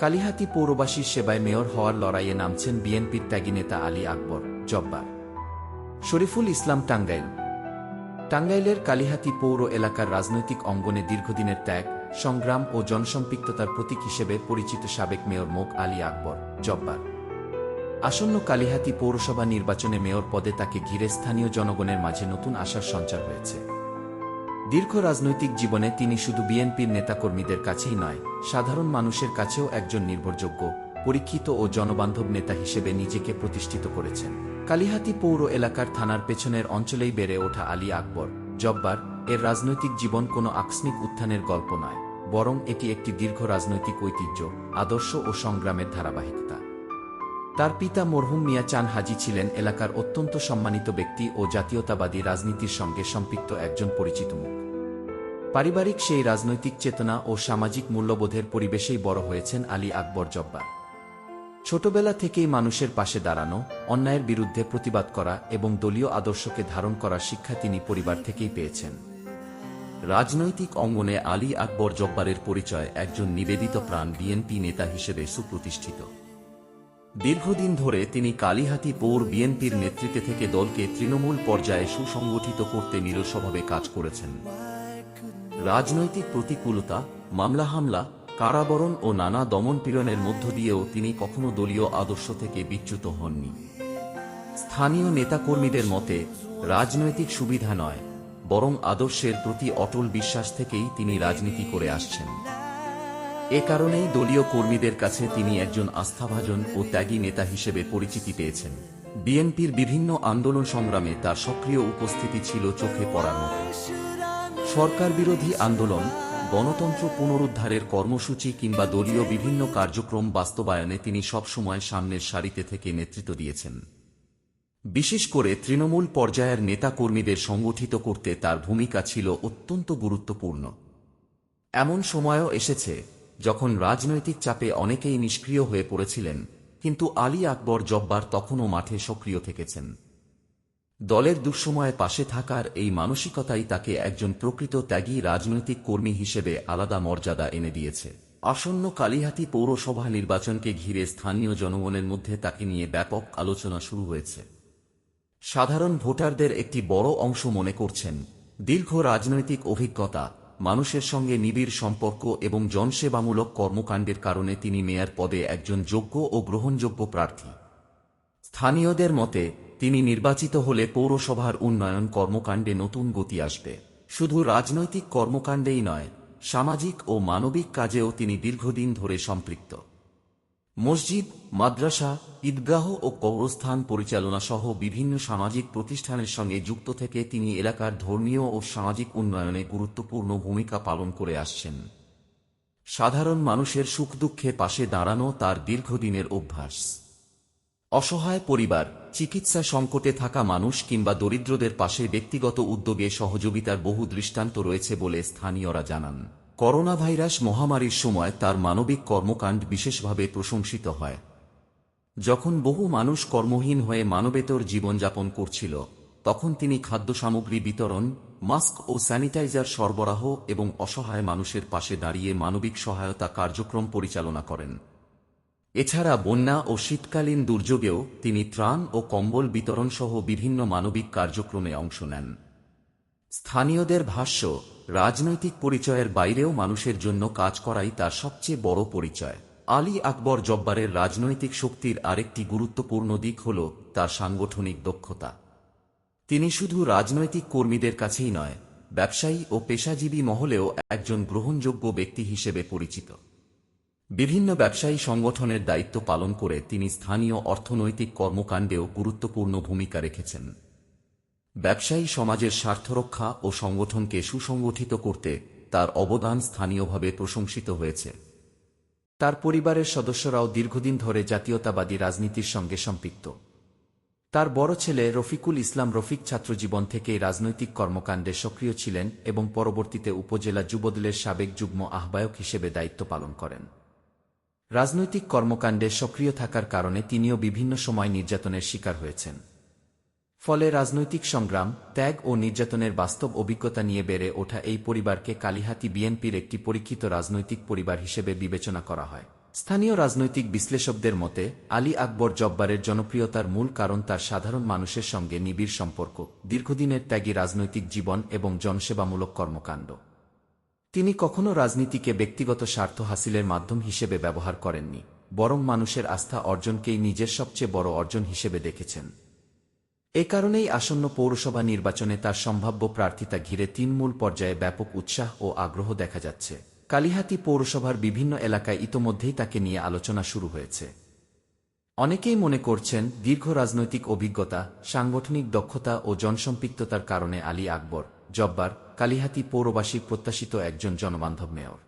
কালিহাতী পৌরবাসীর সেবায় মেয়র হওয়ার লড়াইয়ে নামছেন বিএনপির ত্যাগী নেতা আলী আকবর জব্বার। শরীফুল ইসলাম টাঙ্গাইলের কালিহাতী পৌর এলাকার রাজনৈতিক অঙ্গনে দীর্ঘদিনের ত্যাগ, সংগ্রাম ও জনসম্পৃক্ততার প্রতীক হিসেবে পরিচিত সাবেক মেয়র মোক আলী আকবর জব্বার। আসন্ন কালিহাতী পৌরসভা নির্বাচনে মেয়র পদে তাকে ঘিরে স্থানীয় জনগণের মাঝে নতুন আশার সঞ্চার হয়েছে। দীর্ঘ রাজনৈতিক জীবনে তিনি শুধু বিএনপির নেতাকর্মীদের কাছেই নয়, সাধারণ মানুষের কাছেও একজন নির্ভরযোগ্য, পরীক্ষিত ও জনবান্ধব নেতা হিসেবে নিজেকে প্রতিষ্ঠিত করেছেন। কালিহাতী পৌর এলাকার থানার পেছনের অঞ্চলেই বেড়ে ওঠা আলী আকবর জব্বার এর রাজনৈতিক জীবন কোনো আকস্মিক উত্থানের গল্প নয়, বরং এটি একটি দীর্ঘ রাজনৈতিক ঐতিহ্য, আদর্শ ও সংগ্রামের ধারাবাহিকতা। তার পিতা মরহুম মিয়া চান হাজী ছিলেন এলাকার অত্যন্ত সম্মানিত ব্যক্তি ও জাতীয়তাবাদী রাজনীতির সঙ্গে সম্পৃক্ত একজন পরিচিত মুখ। পারিবারিক সেই রাজনৈতিক চেতনা ও সামাজিক মূল্যবোধের পরিবেশেই বড় হয়েছেন আলী আকবর জব্বার। ছোটবেলা থেকেই মানুষের পাশে দাঁড়ানো, অন্যায়ের বিরুদ্ধে প্রতিবাদ করা এবং দলীয় আদর্শকে ধারণ করার শিক্ষা তিনি পরিবার থেকেই পেয়েছেন। রাজনৈতিক অঙ্গনে আলী আকবর জব্বারের পরিচয় একজন নিবেদিত প্রাণ বিএনপি নেতা হিসেবে সুপ্রতিষ্ঠিত। দীর্ঘদিন ধরে তিনি কালিহাতী পৌর বিএনপির নেতৃত্বে থেকে দলকে তৃণমূল পর্যায়ে সুসংগঠিত করতে নিরলসভাবে কাজ করেছেন। রাজনৈতিক প্রতিকূলতা, মামলা হামলা, কারাবরণ ও নানা দমনপীড়নের মধ্য দিয়েও তিনি কখনো দলীয় আদর্শ থেকে বিচ্যুত হননি। স্থানীয় নেতাকর্মীদের মতে, রাজনৈতিক সুবিধা নয়, বরং আদর্শের প্রতি অটল বিশ্বাস থেকেই তিনি রাজনীতি করে আসছেন। এ কারণেই দলীয় কর্মীদের কাছে তিনি একজন আস্থাভাজন ও ত্যাগী নেতা হিসেবে পরিচিতি পেয়েছেন। বিএনপির বিভিন্ন আন্দোলন সংগ্রামে তার সক্রিয় উপস্থিতি ছিল চোখে পড়ার মতো। সরকার বিরোধী আন্দোলন, গণতন্ত্র পুনরুদ্ধারের কর্মসূচি কিংবা দলীয় বিভিন্ন কার্যক্রম বাস্তবায়নে তিনি সবসময় সামনের সারিতে থেকে নেতৃত্ব দিয়েছেন। বিশেষ করে তৃণমূল পর্যায়ের নেতাকর্মীদের সংগঠিত করতে তার ভূমিকা ছিল অত্যন্ত গুরুত্বপূর্ণ। এমন সময়ও এসেছে যখন রাজনৈতিক চাপে অনেকেই নিষ্ক্রিয় হয়ে পড়েছিলেন, কিন্তু আলী আকবর জব্বার তখনও মাঠে সক্রিয় থেকেছেন। দলের দুঃসময়ে পাশে থাকার এই মানসিকতাই তাকে একজন প্রকৃত ত্যাগী রাজনৈতিক কর্মী হিসেবে আলাদা মর্যাদা এনে দিয়েছে। আসন্ন কালিহাতী পৌরসভা নির্বাচনকে ঘিরে স্থানীয় জনগণের মধ্যে তাকে নিয়ে ব্যাপক আলোচনা শুরু হয়েছে। সাধারণ ভোটারদের একটি বড় অংশ মনে করছেন, দীর্ঘ রাজনৈতিক অভিজ্ঞতা, মানুষের সঙ্গে নিবিড় সম্পর্ক এবং জনসেবামূলক কর্মকাণ্ডের কারণে তিনি মেয়র পদে একজন যোগ্য ও গ্রহণযোগ্য প্রার্থী। স্থানীয়দের মতে, তিনি নির্বাচিত হলে পৌরসভার উন্নয়ন কর্মকাণ্ডে নতুন গতি আসবে। শুধু রাজনৈতিক কর্মকাণ্ডেই নয়, সামাজিক ও মানবিক কাজেও তিনি দীর্ঘদিন ধরে সম্পৃক্ত। মসজিদ, মাদ্রাসা, ঈদগাহ ও কবরস্থান পরিচালনা সহ বিভিন্ন সামাজিক প্রতিষ্ঠানের সঙ্গে যুক্ত থেকে তিনি এলাকার ধর্মীয় ও সামাজিক উন্নয়নে গুরুত্বপূর্ণ ভূমিকা পালন করে আসছেন। সাধারণ মানুষের সুখ দুঃখে পাশে দাঁড়ানো তার দীর্ঘদিনের অভ্যাস। অসহায় পরিবার, চিকিৎসা সংকটে থাকা মানুষ কিংবা দরিদ্রদের পাশে ব্যক্তিগত উদ্যোগে সহযোগিতার বহু দৃষ্টান্ত রয়েছে বলে স্থানীয়রা জানান। করোনা ভাইরাস মহামারীর সময় তার মানবিক কর্মকাণ্ড বিশেষভাবে প্রশংসিত হয়। যখন বহু মানুষ কর্মহীন হয়ে মানবেতর জীবনযাপন করছিল, তখন তিনি খাদ্য সামগ্রী বিতরণ, মাস্ক ও স্যানিটাইজার সরবরাহ এবং অসহায় মানুষের পাশে দাঁড়িয়ে মানবিক সহায়তা কার্যক্রম পরিচালনা করেন। এছাড়া বন্যা ও শীতকালীন দুর্যোগেও তিনি ত্রাণ ও কম্বল বিতরণ সহ বিভিন্ন মানবিক কার্যক্রমে অংশ নেন। স্থানীয়দের ভাষ্য, রাজনৈতিক পরিচয়ের বাইরেও মানুষের জন্য কাজ করাই তার সবচেয়ে বড় পরিচয়। আলী আকবর জব্বারের রাজনৈতিক শক্তির আরেকটি গুরুত্বপূর্ণ দিক হল তার সাংগঠনিক দক্ষতা। তিনি শুধু রাজনৈতিক কর্মীদের কাছেই নয়, ব্যবসায়ী ও পেশাজীবী মহলেও একজন গ্রহণযোগ্য ব্যক্তি হিসেবে পরিচিত। বিভিন্ন ব্যবসায়ী সংগঠনের দায়িত্ব পালন করে তিনি স্থানীয় অর্থনৈতিক কর্মকাণ্ডেও গুরুত্বপূর্ণ ভূমিকা রেখেছেন। ব্যবসায়ী সমাজের স্বার্থরক্ষা ও সংগঠনকে সুসংগঠিত করতে তার অবদান স্থানীয়ভাবে প্রশংসিত হয়েছে। তার পরিবারের সদস্যরাও দীর্ঘদিন ধরে জাতীয়তাবাদী রাজনীতির সঙ্গে সম্পৃক্ত। তার বড় ছেলে রফিকুল ইসলাম রফিক ছাত্রজীবন থেকেই রাজনৈতিক কর্মকাণ্ডে সক্রিয় ছিলেন এবং পরবর্তীতে উপজেলা যুবদলের সাবেক যুগ্ম আহ্বায়ক হিসেবে দায়িত্ব পালন করেন। রাজনৈতিক কর্মকাণ্ডে সক্রিয় থাকার কারণে তিনিও বিভিন্ন সময় নির্যাতনের শিকার হয়েছেন। ফলে রাজনৈতিক সংগ্রাম, ত্যাগ ও নির্যাতনের বাস্তব অভিজ্ঞতা নিয়ে বেড়ে ওঠা এই পরিবারকে কালিহাতী বিএনপির একটি পরীক্ষিত রাজনৈতিক পরিবার হিসেবে বিবেচনা করা হয়। স্থানীয় রাজনৈতিক বিশ্লেষকদের মতে আলী আকবর জব্বারের জনপ্রিয়তার মূল কারণ তার সাধারণ মানুষের সঙ্গে নিবিড় সম্পর্ক, দীর্ঘদিনের ত্যাগী রাজনৈতিক জীবন এবং জনসেবামূলক কর্মকাণ্ড। তিনি কখনো রাজনীতিকে ব্যক্তিগত স্বার্থ হাসিলের মাধ্যম হিসেবে ব্যবহার করেননি, বরং মানুষের আস্থা অর্জনকেই নিজের সবচেয়ে বড় অর্জন হিসেবে দেখেছেন। এ কারণেই আসন্ন পৌরসভা নির্বাচনে তার সম্ভাব্য প্রার্থিতা ঘিরে তৃণমূল পর্যায়ে ব্যাপক উৎসাহ ও আগ্রহ দেখা যাচ্ছে। কালিহাতী পৌরসভার বিভিন্ন এলাকায় ইতোমধ্যেই তাকে নিয়ে আলোচনা শুরু হয়েছে। অনেকেই মনে করছেন দীর্ঘ রাজনৈতিক অভিজ্ঞতা, সাংগঠনিক দক্ষতা ও জনসম্পৃক্ততার কারণে আলী আকবর জব্বার কালিহাতী পৌরবাসীর প্রত্যাশিত একজন জনবান্ধব মেয়র।